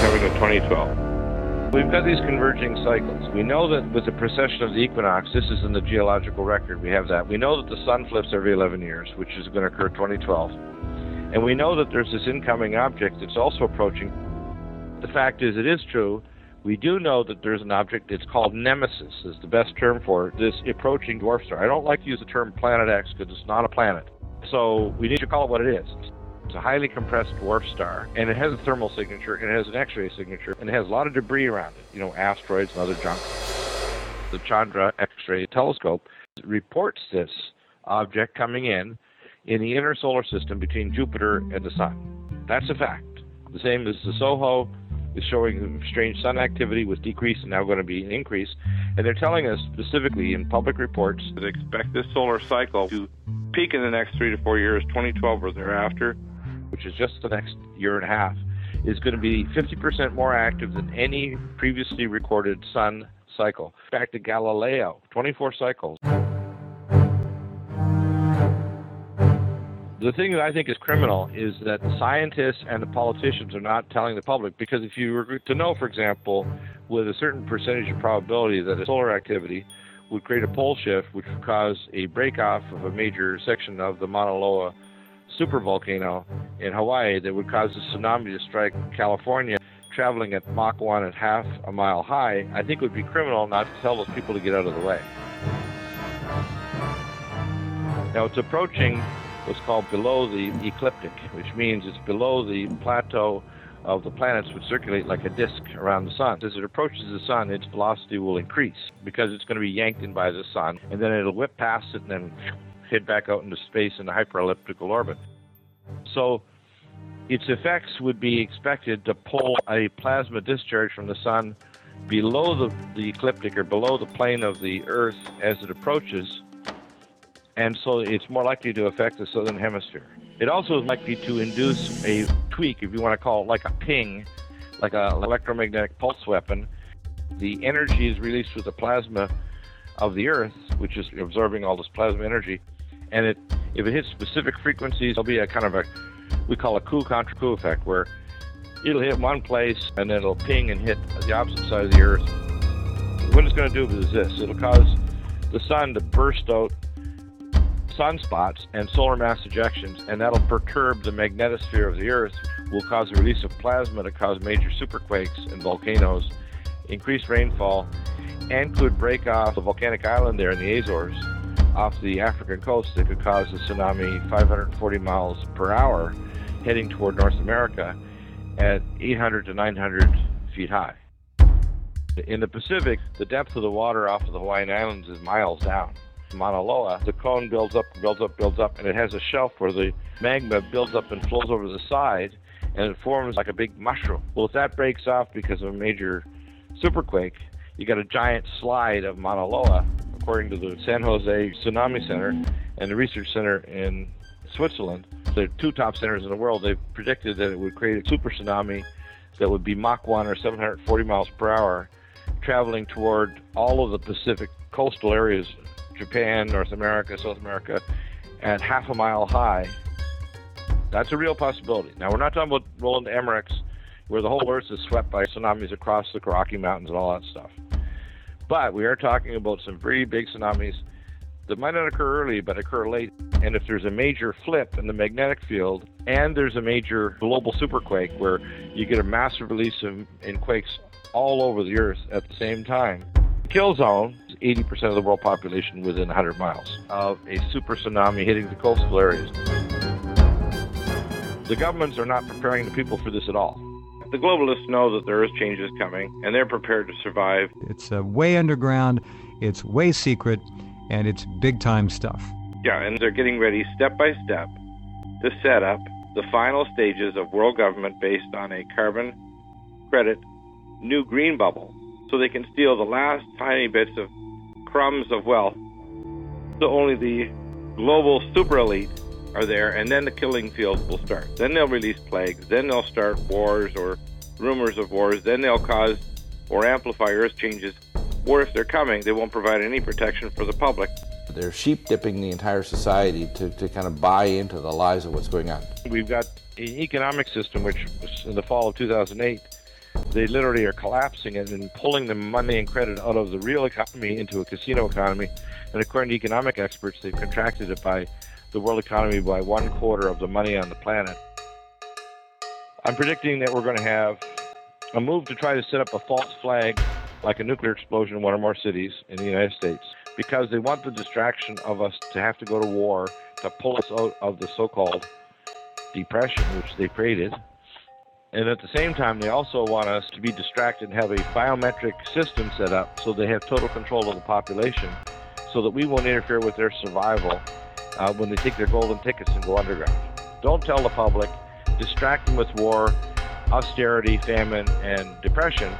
coming to 2012. We've got these converging cycles. We know that with the precession of the equinox, this is in the geological record, we have that. We know that the sun flips every 11 years, which is going to occur 2012. And we know that there's this incoming object that's also approaching. The fact is, it is true. We do know that there's an object, it's called Nemesis, is the best term for it, this approaching dwarf star. I don't like to use the term Planet X because it's not a planet. So we need to call it what it is. It's a highly compressed dwarf star, and it has a thermal signature, and it has an X-ray signature, and it has a lot of debris around it, asteroids and other junk. The Chandra X-ray telescope reports this object coming in the inner solar system between Jupiter and the Sun. That's a fact. The same as the SOHO is showing strange sun activity with decrease and now going to be an increase. And they're telling us specifically in public reports that they expect this solar cycle to peak in the next 3 to 4 years, 2012 or thereafter, which is just the next year and a half, is going to be 50% more active than any previously recorded sun cycle. Back to Galileo, 24 cycles. The thing that I think is criminal is that the scientists and the politicians are not telling the public, because if you were to know, for example, with a certain percentage of probability that a solar activity would create a pole shift, which would cause a break-off of a major section of the Mauna Loa supervolcano in Hawaii that would cause a tsunami to strike California, traveling at Mach 1 at half a mile high, I think it would be criminal not to tell those people to get out of the way. Now, it's approaching what's called below the ecliptic, which means it's below the plateau of the planets, which circulate like a disk around the sun. As it approaches the sun, its velocity will increase because it's going to be yanked in by the sun, and then it'll whip past it and then head back out into space in a hyperelliptical orbit. So its effects would be expected to pull a plasma discharge from the sun below the ecliptic or below the plane of the Earth as it approaches, and so it's more likely to affect the southern hemisphere. It also is likely to induce a tweak, if you want to call it like a ping, like an electromagnetic pulse weapon. The energy is released through the plasma of the Earth, which is absorbing all this plasma energy, and if it hits specific frequencies, there'll be a kind of we call a coup contra coup effect, where it'll hit one place and then it'll ping and hit the opposite side of the Earth. What it's going to do is this: it'll cause the sun to burst out sunspots and solar mass ejections, and that'll perturb the magnetosphere of the Earth, will cause the release of plasma to cause major superquakes and volcanoes, increase rainfall, and could break off the volcanic island there in the Azores off the African coast that could cause a tsunami 540 miles per hour heading toward North America at 800 to 900 feet high. In the Pacific, the depth of the water off of the Hawaiian Islands is miles down. Mauna Loa, the cone builds up, and it has a shelf where the magma builds up and flows over the side, and it forms like a big mushroom. Well, if that breaks off because of a major superquake, you got a giant slide of Mauna Loa, according to the San Jose Tsunami Center and the Research Center in Switzerland. They're two top centers in the world. They've predicted that it would create a super tsunami that would be Mach 1 or 740 miles per hour, traveling toward all of the Pacific coastal areas, Japan, North America, South America, at half a mile high. That's a real possibility. Now, we're not talking about Roland Emmerich's, where the whole Earth is swept by tsunamis across the Rocky Mountains and all that stuff. But we are talking about some very big tsunamis that might not occur early, but occur late. And if there's a major flip in the magnetic field, and there's a major global superquake where you get a massive release in quakes all over the Earth at the same time, the kill zone is 80% of the world population within 100 miles of a super tsunami hitting the coastal areas. The governments are not preparing the people for this at all. The globalists know that there is changes coming, and they're prepared to survive. It's way underground, it's way secret, and it's big-time stuff. Yeah, and they're getting ready step by step to set up the final stages of world government based on a carbon credit new green bubble, so they can steal the last tiny bits of crumbs of wealth. So only the global super elite are there, and then the killing fields will start. Then they'll release plagues, then they'll start wars or rumors of wars, then they'll cause or amplify earth changes, or if they're coming, they won't provide any protection for the public. They're sheep-dipping the entire society to kind of buy into the lies of what's going on. We've got an economic system which, in the fall of 2008, They literally are collapsing it and pulling the money and credit out of the real economy into a casino economy. And according to economic experts, they've contracted it by the world economy by 1/4 of the money on the planet. I'm predicting that we're going to have a move to try to set up a false flag like a nuclear explosion in one or more cities in the United States, because they want the distraction of us to have to go to war to pull us out of the so-called depression, which they created. And at the same time, they also want us to be distracted and have a biometric system set up so they have total control of the population, so that we won't interfere with their survival when they take their golden tickets and go underground. Don't tell the public, distract them with war, austerity, famine, and depression,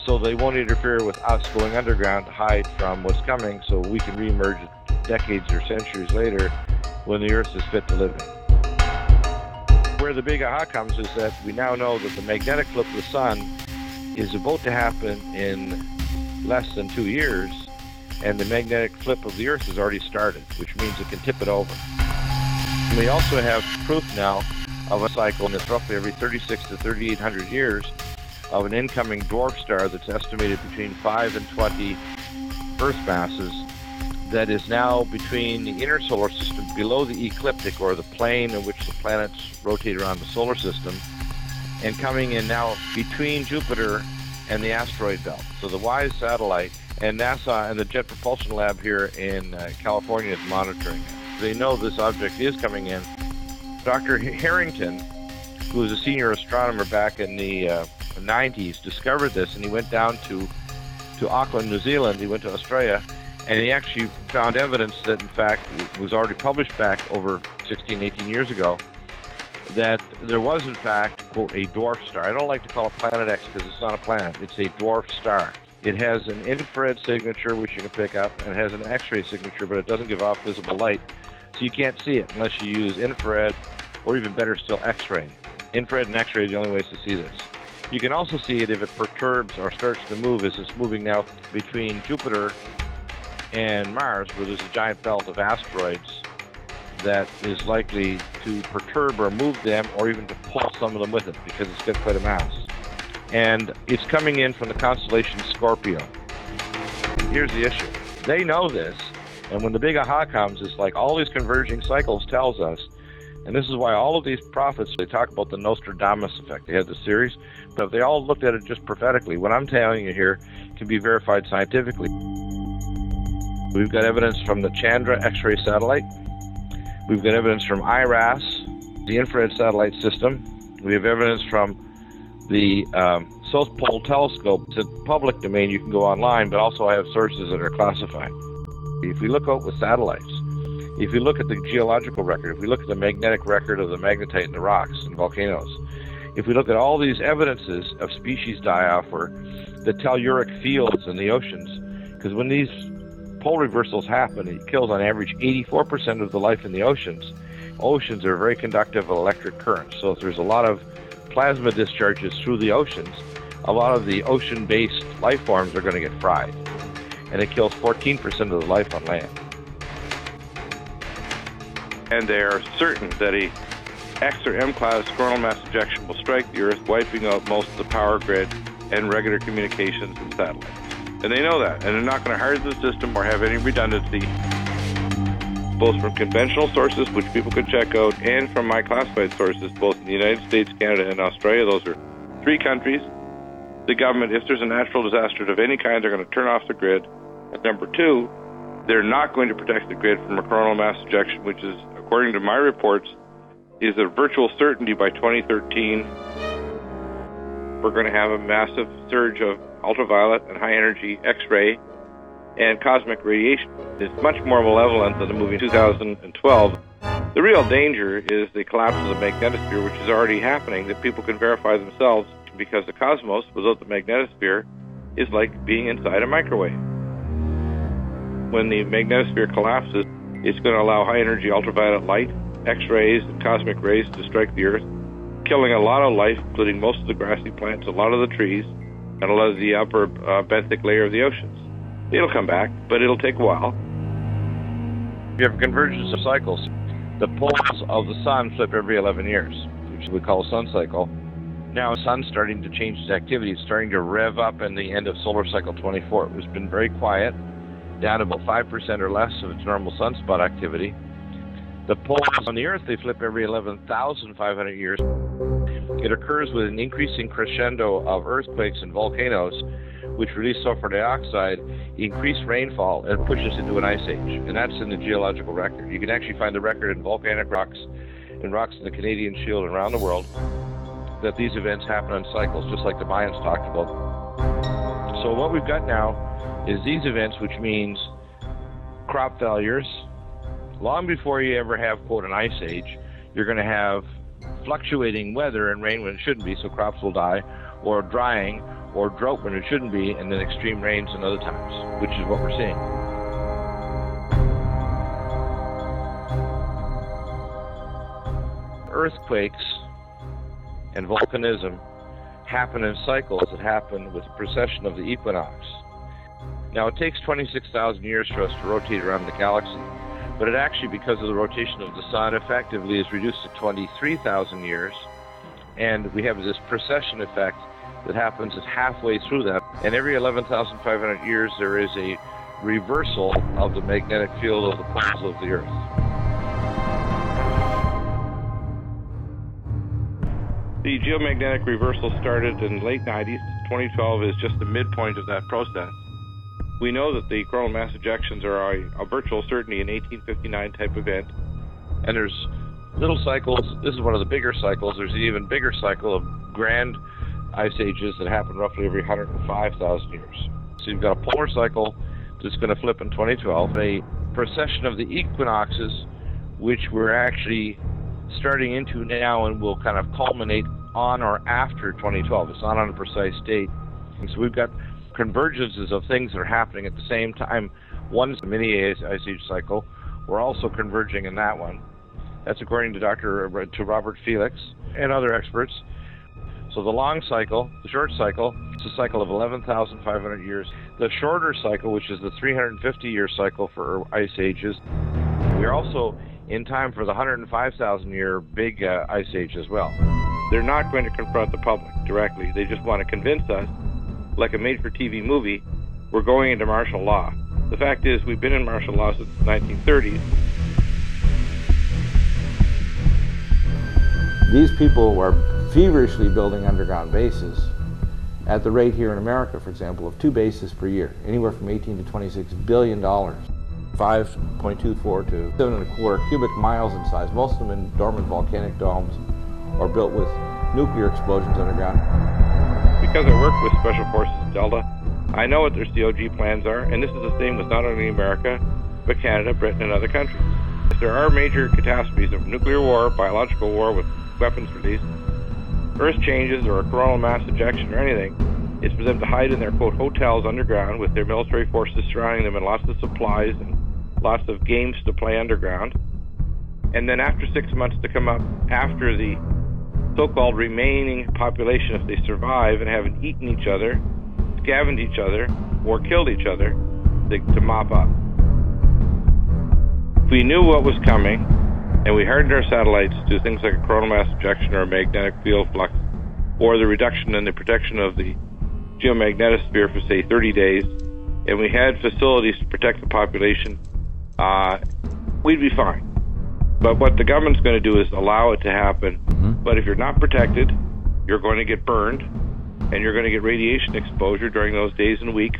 so they won't interfere with us going underground to hide from what's coming, so we can reemerge decades or centuries later when the Earth is fit to live in. Where the big aha comes is that we now know that the magnetic flip of the sun is about to happen in less than 2 years, and the magnetic flip of the Earth has already started, which means it can tip it over. And we also have proof now of a cycle that's roughly every 36 to 3,800 years of an incoming dwarf star that's estimated between 5 and 20 Earth masses, that is now between the inner solar system, below the ecliptic, or the plane in which the planets rotate around the solar system, and coming in now between Jupiter and the asteroid belt. So the WISE satellite and NASA and the Jet Propulsion Lab here in California is monitoring it. They know this object is coming in. Dr. Harrington, who was a senior astronomer back in the 90s, discovered this, and he went down to Auckland, New Zealand. He went to Australia, and he actually found evidence that, in fact, it was already published back over 16, 18 years ago, that there was, in fact, quote, a dwarf star. I don't like to call it Planet X because it's not a planet. It's a dwarf star. It has an infrared signature, which you can pick up, and it has an X-ray signature, but it doesn't give off visible light. So you can't see it unless you use infrared, or even better still, X-ray. Infrared and X-ray are the only ways to see this. You can also see it if it perturbs or starts to move, as it's moving now between Jupiter and Mars, where there's a giant belt of asteroids that is likely to perturb or move them, or even to pull some of them with it, because it's got quite a mass. And it's coming in from the constellation Scorpio. Here's the issue. They know this, and when the big aha comes, it's like all these converging cycles tells us, and this is why all of these prophets, they talk about the Nostradamus effect. They had this series, but if they all looked at it just prophetically, what I'm telling you here can be verified scientifically. We've got evidence from the Chandra X-ray satellite. We've got evidence from IRAS, the infrared satellite system. We have evidence from the South Pole Telescope. It's a public domain. You can go online, but also I have sources that are classified. If we look out with satellites, if we look at the geological record, if we look at the magnetic record of the magnetite in the rocks and volcanoes, if we look at all these evidences of species die-off or the telluric fields in the oceans, because when these pole reversals happen, it kills on average 84% of the life in the oceans. Oceans are very conductive of electric currents, so if there's a lot of plasma discharges through the oceans, a lot of the ocean-based life forms are going to get fried, and it kills 14% of the life on land. And they are certain that a X or M-class coronal mass ejection will strike the Earth, wiping out most of the power grid and regular communications and satellites. And they know that, and they're not going to harden the system or have any redundancy, both from conventional sources, which people can check out, and from my classified sources, both in the United States, Canada, and Australia. Those are 3 countries. The government, if there's a natural disaster of any kind, they're going to turn off the grid. And number 2, they're not going to protect the grid from a coronal mass ejection, which is, according to my reports, is a virtual certainty by 2013. We're going to have a massive surge of ultraviolet and high-energy X-ray and cosmic radiation. It's much more malevolent than the movie 2012. The real danger is the collapse of the magnetosphere, which is already happening, that people can verify themselves, because the cosmos, without the magnetosphere, is like being inside a microwave. When the magnetosphere collapses, it's going to allow high-energy ultraviolet light, X-rays, and cosmic rays to strike the Earth, killing a lot of life, including most of the grassy plants, a lot of the trees, and a lot of the upper benthic layer of the oceans. It'll come back, but it'll take a while. You have a convergence of cycles. The poles of the sun flip every 11 years, which we call a sun cycle. Now the sun's starting to change its activity. It's starting to rev up in the end of solar cycle 24. It's been very quiet, down about 5% or less of its normal sunspot activity. The poles on the Earth, they flip every 11,500 years. It occurs with an increasing crescendo of earthquakes and volcanoes, which release sulfur dioxide, increase rainfall, and push us into an ice age. And that's in the geological record. You can actually find the record in volcanic rocks and rocks in the Canadian Shield and around the world, that these events happen on cycles, just like the Mayans talked about. So what we've got now is these events, which means crop failures. Long before you ever have, quote, an ice age, you're going to have fluctuating weather and rain when it shouldn't be, so crops will die, or drying, or drought when it shouldn't be, and then extreme rains in other times, which is what we're seeing. Earthquakes and volcanism happen in cycles that happen with the precession of the equinox. Now, it takes 26,000 years for us to rotate around the galaxy, but it actually, because of the rotation of the sun, effectively is reduced to 23,000 years, and we have this precession effect that happens at halfway through that. And every 11,500 years, there is a reversal of the magnetic field of the poles of the Earth. The geomagnetic reversal started in the late 90s. 2012 is just the midpoint of that process. We know that the coronal mass ejections are a virtual certainty, an 1859 type event. And there's little cycles. This is one of the bigger cycles. There's an even bigger cycle of grand ice ages that happen roughly every 105,000 years. So you've got a polar cycle that's going to flip in 2012, a precession of the equinoxes, which we're actually starting into now and will kind of culminate on or after 2012. It's not on a precise date. And so we've got convergences of things that are happening at the same time. One is the mini ice age cycle. We're also converging in that one. That's according to Robert Felix and other experts. So the long cycle, the short cycle, it's a cycle of 11,500 years. The shorter cycle, which is the 350-year cycle for ice ages, we're also in time for the 105,000-year big ice age as well. They're not going to confront the public directly. They just want to convince us, like a made-for-TV movie, we're going into martial law. The fact is, we've been in martial law since the 1930s. These people are feverishly building underground bases at the rate here in America, for example, of 2 bases per year, anywhere from $18 to $26 billion. 5.24 to 7.25 cubic miles in size, most of them in dormant volcanic domes or built with nuclear explosions underground. Because I work with Special Forces Delta, I know what their COG plans are, and this is the same with not only America, but Canada, Britain, and other countries. If there are major catastrophes of nuclear war, biological war with weapons released, Earth changes, or a coronal mass ejection or anything, it's for them to hide in their, quote, hotels underground with their military forces surrounding them and lots of supplies and lots of games to play underground. And then after 6 months to come up after the so-called remaining population, if they survive and haven't eaten each other, scavenged each other, or killed each other, to mop up. If we knew what was coming, and we hardened our satellites to things like a coronal mass ejection or a magnetic field flux, or the reduction and the protection of the geomagnetosphere for, say, 30 days, and we had facilities to protect the population, we'd be fine. But what the government's going to do is allow it to happen. But if you're not protected, you're going to get burned, and you're going to get radiation exposure during those days and weeks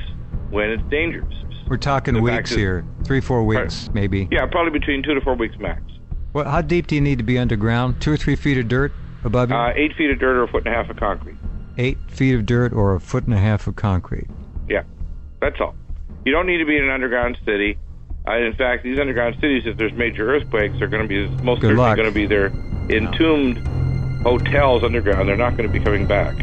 when it's dangerous. We're talking weeks here, 3-4 weeks, maybe. Yeah, probably between 2 to 4 weeks max. Well, how deep do you need to be underground? 2 or 3 feet of dirt above you? 8 feet of dirt or a foot and a half of concrete. 8 feet of dirt or a foot and a half of concrete. Yeah, that's all. You don't need to be in an underground city. In fact, these underground cities, if there's major earthquakes, are going to be most certainly going to be their entombed hotels underground. They're not going to be coming back.